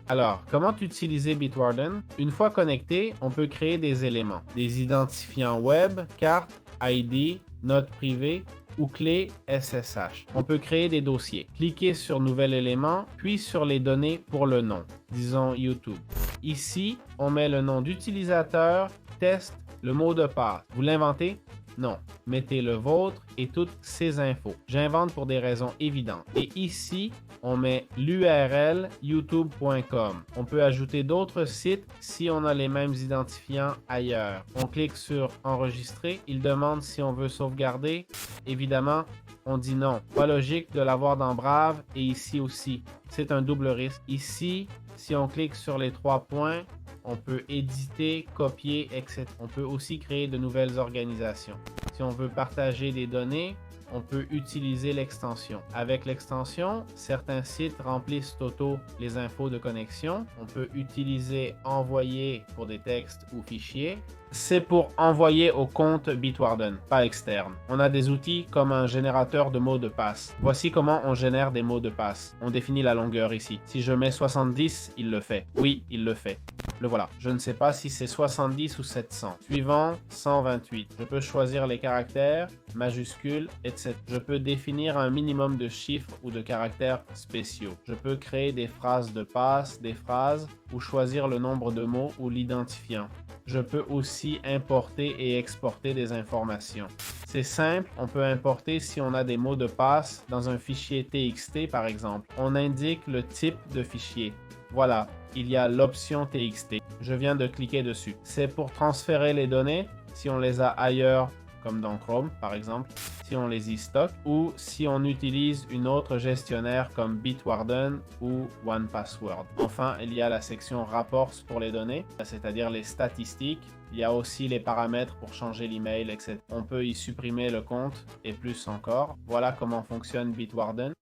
Alors, comment utiliser Bitwarden? Une fois connecté, on peut créer des éléments, des identifiants web, cartes, ID, notes privées ou clés SSH. On peut créer des dossiers. Cliquez sur Nouvel élément, puis sur les données pour le nom, disons YouTube. Ici, on met le nom d'utilisateur, test, le mot de passe. Vous l'inventez? Non. Mettez le vôtre et toutes ces infos. J'invente pour des raisons évidentes. Et ici, on met l'URL youtube.com. On peut ajouter d'autres sites si on a les mêmes identifiants ailleurs. On clique sur Enregistrer. Il demande si on veut sauvegarder. Évidemment, on dit non. Pas logique de l'avoir dans Brave et ici aussi. C'est un double risque. Ici, si on clique sur les 3 points, on peut éditer, copier, etc. On peut aussi créer de nouvelles organisations. Si on veut partager des données, on peut utiliser l'extension. Avec l'extension, certains sites remplissent auto les infos de connexion. On peut utiliser envoyer pour des textes ou fichiers. C'est pour envoyer au compte Bitwarden, pas externe. On a des outils comme un générateur de mots de passe. Voici comment on génère des mots de passe. On définit la longueur ici. Si je mets 70, il le fait. Oui, il le fait. Le voilà. Je ne sais pas si c'est 70 ou 700. Suivant, 128. Je peux choisir les caractères, majuscules, etc. Je peux définir un minimum de chiffres ou de caractères spéciaux. Je peux créer des phrases de passe, des phrases, ou choisir le nombre de mots ou l'identifiant. Je peux aussi importer et exporter des informations. C'est simple, on peut importer si on a des mots de passe dans un fichier TXT par exemple. On indique le type de fichier. Voilà, il y a l'option TXT. Je viens de cliquer dessus. C'est pour transférer les données si on les a ailleurs, comme dans Chrome par exemple, si on les y stocke, ou si on utilise une autre gestionnaire comme Bitwarden ou OnePassword. Enfin, il y a la section Rapports pour les données, c'est-à-dire les statistiques. Il y a aussi les paramètres pour changer l'email, etc. On peut y supprimer le compte et plus encore. Voilà comment fonctionne Bitwarden.